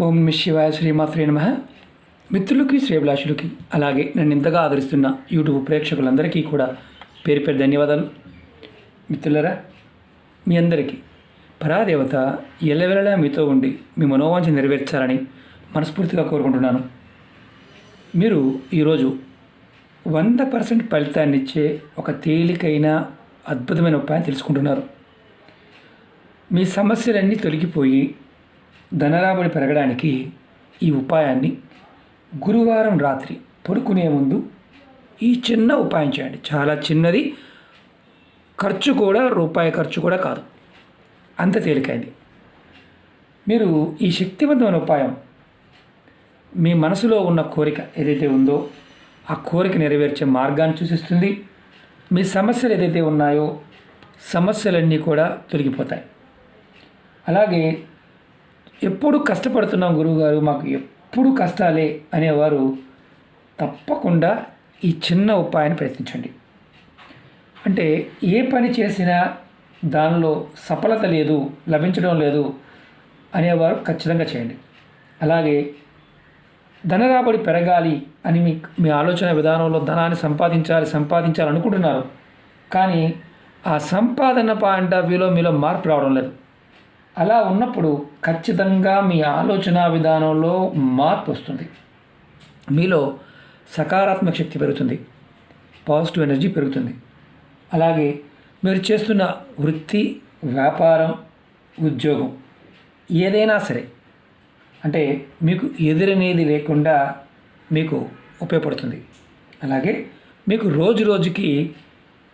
ఓం నమః శివాయ శ్రీమాత్రే నమః. మిత్రులకి శ్రేభిలాషులకి అలాగే నన్ను ఇంతగా ఆదరిస్తున్న యూట్యూబ్ ప్రేక్షకులందరికీ కూడా పేరు పేరు ధన్యవాదాలు. మిత్రులరా, మీ అందరికీ పరాదేవత ఎల్లవెల్లలా మీతో ఉండి మీ మనోవాంఛ నెరవేర్చాలని మనస్ఫూర్తిగా కోరుకుంటున్నాను. మీరు ఈరోజు 100% ఫలితాన్ని ఇచ్చే ఒక తేలికైన అద్భుతమైన ఉపాయం తెలుసుకుంటున్నారు. మీ సమస్యలన్నీ తొలగిపోయి ధనరాబడి పెరగడానికి ఈ ఉపాయాన్ని గురువారం రాత్రి పడుకునే ముందు ఈ చిన్న ఉపాయం చేయండి. చాలా చిన్నది, ఖర్చు కూడా రూపాయి ఖర్చు కూడా కాదు, అంత తేలికైంది. మీరు ఈ శక్తివంతమైన ఉపాయం మీ మనసులో ఉన్న కోరిక ఏదైతే ఉందో ఆ కోరిక నెరవేర్చే మార్గాన్ని సూచిస్తుంది. మీ సమస్యలు ఏదైతే ఉన్నాయో సమస్యలన్నీ కూడా తొలగిపోతాయి. అలాగే ఎప్పుడు కష్టపడుతున్నాం గురువుగారు, మాకు ఎప్పుడు కష్టాలే అనేవారు తప్పకుండా ఈ చిన్న ఉపాయాన్ని ప్రయత్నించండి. అంటే ఏ పని చేసినా దానిలో సఫలత లేదు, లభించడం లేదు అనేవారు ఖచ్చితంగా చేయండి. అలాగే ధనరాబడి పెరగాలి అని మీ ఆలోచన విధానంలో ధనాన్ని సంపాదించాలి అనుకుంటున్నారు, కానీ ఆ సంపాదన పాయింట్ ఆఫ్ వ్యూలో మీలో మార్పు రావడం లేదు. అలా ఉన్నప్పుడు ఖచ్చితంగా మీ ఆలోచన విధానంలో మార్పు వస్తుంది. మీలో సకారాత్మక శక్తి పెరుగుతుంది, పాజిటివ్ ఎనర్జీ పెరుగుతుంది. అలాగే మీరు చేస్తున్న వృత్తి, వ్యాపారం, ఉద్యోగం ఏదైనా సరే అంటే మీకు ఎదురనేది లేకుండా మీకు ఉపయోగపడుతుంది. అలాగే మీకు రోజు రోజుకి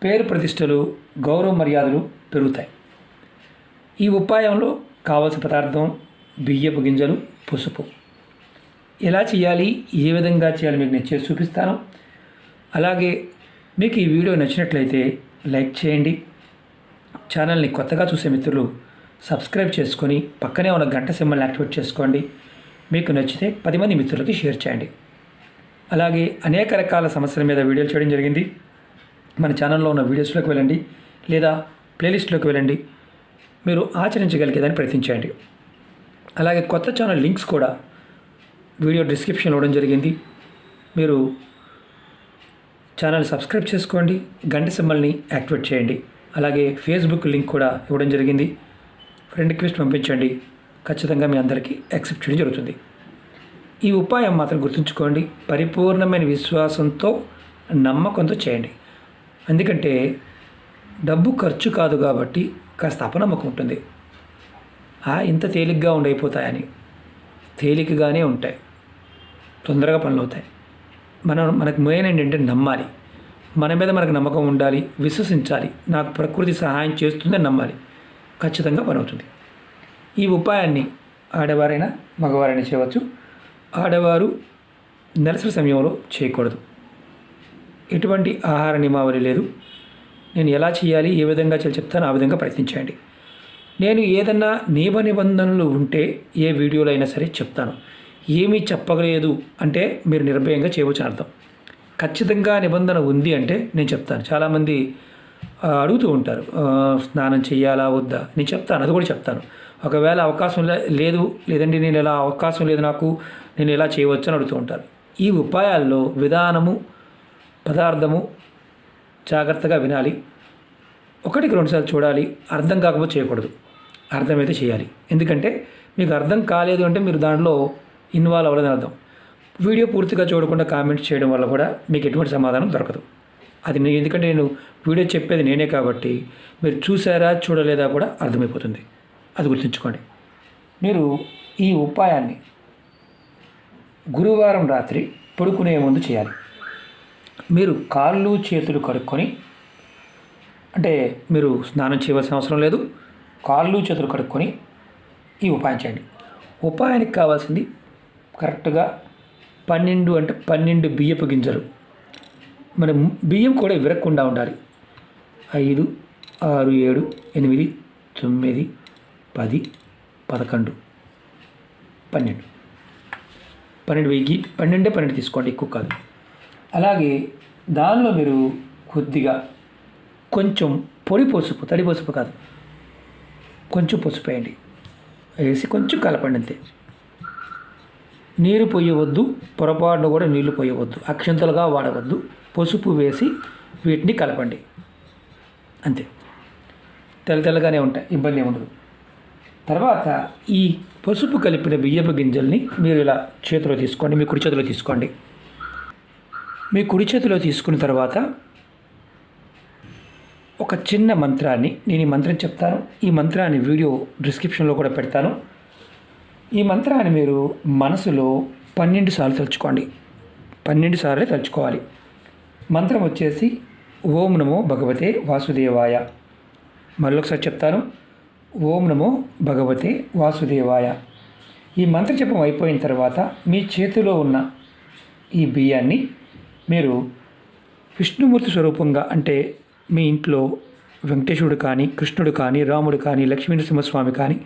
పేరు ప్రతిష్టలు, గౌరవ మర్యాదలు పెరుగుతాయి. ఈ ఉపాయంలో కావలసిన పదార్థం బియ్యపు గింజలు, పసుపు. ఎలా చేయాలి, ఏ విధంగా చేయాలి మీకు నేను చేసి చూపిస్తాను. అలాగే మీకు ఈ వీడియో నచ్చినట్లయితే లైక్ చేయండి. ఛానల్ని కొత్తగా చూసే మిత్రులు సబ్స్క్రైబ్ చేసుకొని పక్కనే ఉన్న గంట సింబల్ని యాక్టివేట్ చేసుకోండి. మీకు నచ్చితే 10 మంది మిత్రులకి షేర్ చేయండి. అలాగే అనేక రకాల సమస్యల మీద వీడియోలు చేయడం జరిగింది. మన ఛానల్లో ఉన్న వీడియోస్లోకి వెళ్ళండి లేదా ప్లేలిస్ట్లోకి వెళ్ళండి. మీరు ఆచరించగలిగేదాన్ని ప్రయత్నించండి. అలాగే కొత్త ఛానల్ లింక్స్ కూడా వీడియో డిస్క్రిప్షన్లో ఇవ్వడం జరిగింది. మీరు ఛానల్ సబ్స్క్రైబ్ చేసుకోండి, గంట సింబల్ని యాక్టివేట్ చేయండి. అలాగే ఫేస్బుక్ లింక్ కూడా ఇవ్వడం జరిగింది. ఫ్రెండ్ రిక్వెస్ట్ పంపించండి, ఖచ్చితంగా మీ అందరికీ యాక్సెప్ట్ చేయడం జరుగుతుంది. ఈ ఉపాయం మాత్రం గుర్తుంచుకోండి, పరిపూర్ణమైన విశ్వాసంతో నమ్మకంతో చేయండి. ఎందుకంటే డబ్బు ఖర్చు కాదు కాబట్టి కాస్త అపనమ్మకం ఉంటుంది. ఇంత తేలిగ్గా ఉండైపోతాయని, తేలికగానే ఉంటాయి, తొందరగా పనులు అవుతాయి. మనకు మెయిన్ ఏంటంటే నమ్మాలి, మన మీద మనకు నమ్మకం ఉండాలి, విశ్వసించాలి. నాకు ప్రకృతి సహాయం చేస్తుందని నమ్మాలి, ఖచ్చితంగా పని అవుతుంది. ఈ ఉపాయాన్ని ఆడవారైనా మగవారైనా చేయవచ్చు. ఆడవారు నెలసరి సమయంలో చేయకూడదు. ఎటువంటి ఆహార నియమావళి లేదు. నేను ఎలా చేయాలి, ఏ విధంగా చేయాలి చెప్తాను, ఆ విధంగా ప్రయత్నించండి. నేను ఏదన్నా నిబంధనలు ఉంటే ఏ వీడియోలో అయినా సరే చెప్తాను. ఏమీ చెప్పలేదు అంటే మీరు నిర్భయంగా చేయవచ్చు అర్థం. ఖచ్చితంగా నిబంధన ఉంది అంటే నేను చెప్తాను. చాలామంది అడుగుతూ ఉంటారు, స్నానం చేయాలా వద్దా, నేను చెప్తాను, అది కూడా చెప్తాను. ఒకవేళ అవకాశం లేదండి నేను ఎలా అవకాశం లేదు నాకు, నేను ఎలా చేయవచ్చు అని అడుగుతూ ఉంటారు. ఈ ఉపాయాల్లో విధానము, పదార్థము జాగ్రత్తగా వినాలి. 1-2 సార్లు చూడాలి. అర్థం కాకపోతే చేయకూడదు, అర్థమైతే చేయాలి. ఎందుకంటే మీకు అర్థం కాలేదు అంటే మీరు దాంట్లో ఇన్వాల్వ్ అవ్వలేదని అర్థం. వీడియో పూర్తిగా చూడకుండా కామెంట్స్ చేయడం వల్ల కూడా మీకు ఎటువంటి సమాధానం దొరకదు. అది ఎందుకంటే నేను వీడియో చెప్పేది నేనే కాబట్టి మీరు చూసారా చూడలేదా కూడా అర్థమైపోతుంది. అది గుర్తుంచుకోండి. మీరు ఈ ఉపాయాన్ని గురువారం రాత్రి పడుకునే ముందు చేయాలి. మీరు కాళ్ళు చేతులు కడుక్కొని, అంటే మీరు స్నానం చేయవలసిన అవసరం లేదు, కాళ్ళు చేతులు కడుక్కొని ఈ ఉపాయం చేయండి. ఉపాయానికి కావాల్సింది కరెక్ట్గా 12 బియ్యపు గింజలు. మన బియ్యం కూడా విరగకుండా ఉండాలి. 5, 6, 7, 8, 9, 10, 11, 12 12 తీసుకోండి, ఎక్కువ కాదు. అలాగే దానిలో మీరు కొద్దిగా కొంచెం పొడి పసుపు, తడి పసుపు కాదు, కొంచెం పసుపు వేయండి, వేసి కొంచెం కలపండి అంతే. నీరు పోయవద్దు, పొరపాటును కూడా నీళ్లు పోయవద్దు, అక్షంతలుగా వాడవద్దు. పసుపు వేసి వీటిని కలపండి, అంతే. తెల్లగానే ఉంటాయి, ఇబ్బంది ఉండదు. తర్వాత ఈ పసుపు కలిపిన బియ్యపు గింజల్ని మీరు ఇలా చేతిలో తీసుకోండి, మీ కుడి చేతిలో తీసుకోండి. మీ కుడి చేతిలో తీసుకున్న తర్వాత ఒక చిన్న మంత్రాన్ని, నేను ఈ మంత్రం చెప్తాను, ఈ మంత్రాన్ని వీడియో డిస్క్రిప్షన్లో కూడా పెడతాను. ఈ మంత్రాన్ని మీరు మనసులో 12 సార్లు తలుచుకోండి. 12 సార్లే తలుచుకోవాలి. మంత్రం వచ్చేసి ఓం నమో భగవతే వాసుదేవాయ. మరొకసారి చెప్తాను, ఓం నమో భగవతే వాసుదేవాయ. ఈ మంత్ర జపం అయిపోయిన తర్వాత మీ చేతిలో ఉన్న ఈ బియ్యాన్ని మీరు విష్ణుమూర్తి స్వరూపంగా, అంటే మీ ఇంట్లో వెంకటేశ్వరుడు కానీ, కృష్ణుడు కానీ, రాముడు కానీ, లక్ష్మీనరసింహస్వామి కానీ,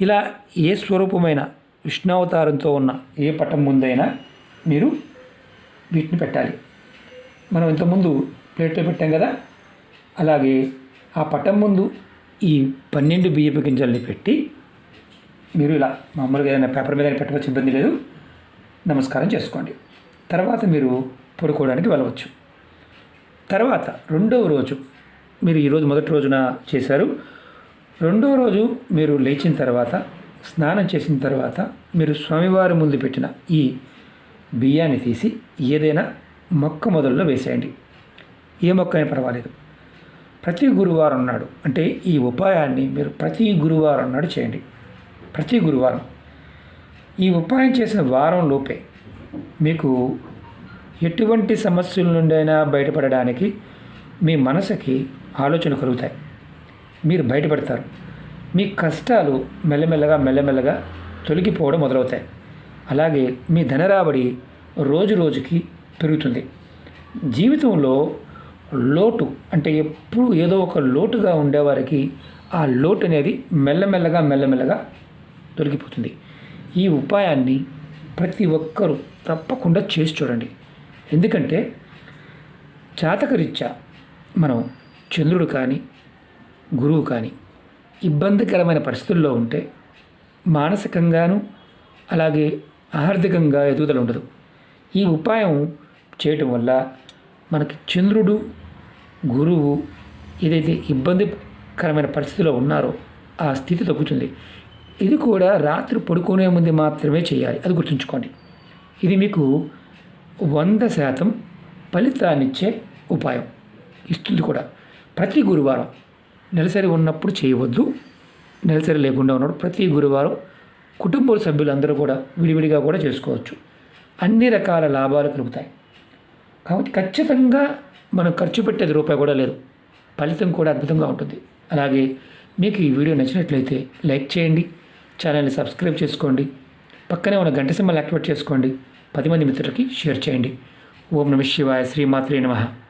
ఇలా ఏ స్వరూపమైన విష్ణావతారంతో ఉన్న ఏ పటం ముందైనా మీరు వీటిని పెట్టాలి. మనం ఇంతకుముందు ప్లేట్లో పెట్టాం కదా, అలాగే ఆ పటం ముందు ఈ 12 బియ్యపు గింజల్ని పెట్టి మీరు ఇలా మామూలుగా ఏదైనా పేపర్ మీద పెట్టవచ్చు, ఇబ్బంది లేదు. నమస్కారం చేసుకోండి. తర్వాత మీరు పడుకోవడానికి వెళ్ళవచ్చు. తర్వాత రెండవ రోజు, మీరు ఈరోజు మొదటి రోజున చేశారు, రెండవ రోజు మీరు లేచిన తర్వాత, స్నానం చేసిన తర్వాత మీరు స్వామివారి ముందు పెట్టిన ఈ బియ్యాన్ని తీసి ఏదైనా మొక్క మొదల్లో వేసేయండి. ఏ మొక్క అయినా పర్వాలేదు. ప్రతి గురువారం నాడు, అంటే ఈ ఉపాయాన్ని మీరు ప్రతి గురువారం నాడు చేయండి. ప్రతి గురువారం. ఈ ఉపాయం చేసిన వారం లోపే మీకు ఎటువంటి సమస్యల నుండి అయినా బయటపడడానికి మీ మనసుకి ఆలోచన కలుగుతాయి. మీరు బయటపడతారు. మీ కష్టాలు మెల్లమెల్లగా తొలగిపోవడం మొదలవుతాయి. అలాగే మీ ధనరాబడి రోజు రోజుకి పెరుగుతుంది. జీవితంలో లోటు, అంటే ఎప్పుడు ఏదో ఒక లోటుగా ఉండేవారికి ఆ లోటు అనేది మెల్లమెల్లగా తొలగిపోతుంది. ఈ ఉపాయాన్ని ప్రతి ఒక్కరూ తప్పకుండా చేసి చూడండి. ఎందుకంటే జాతకరీత్యా మనం చంద్రుడు కానీ, గురువు కానీ ఇబ్బందికరమైన పరిస్థితుల్లో ఉంటే మానసికంగాను అలాగే ఆర్థికంగా ఎదుగుదల ఉండదు. ఈ ఉపాయం చేయటం వల్ల మనకి చంద్రుడు, గురువు ఏదైతే ఇబ్బందికరమైన పరిస్థితిలో ఉన్నారో ఆ స్థితి తగ్గుతుంది. ఇది కూడా రాత్రి పడుకునే ముందు మాత్రమే చేయాలి, అది గుర్తుంచుకోండి. ఇది మీకు 100% ఫలితాన్నిచ్చే ఉపాయం ఇస్తుంది కూడా. ప్రతి గురువారం, నెలసరి ఉన్నప్పుడు చేయవద్దు, నెలసరి లేకుండా ఉన్నప్పుడు ప్రతి గురువారం కుటుంబ సభ్యులందరూ కూడా విడివిడిగా కూడా చేసుకోవచ్చు. అన్ని రకాల లాభాలు కలుగుతాయి. కాబట్టి ఖచ్చితంగా మనం ఖర్చు పెట్టేది రూపాయి కూడా లేదు, ఫలితం కూడా అద్భుతంగా ఉంటుంది. అలాగే మీకు ఈ వీడియో నచ్చినట్లయితే లైక్ చేయండి, ఛానల్ని సబ్స్క్రైబ్ చేసుకోండి, పక్కనే ఉన్న గంట సింబల్ యాక్టివేట్ చేసుకోండి, 10 మంది మిత్రులకి షేర్ చేయండి. ఓం నమః శివాయ. శ్రీమాత్రే నమః.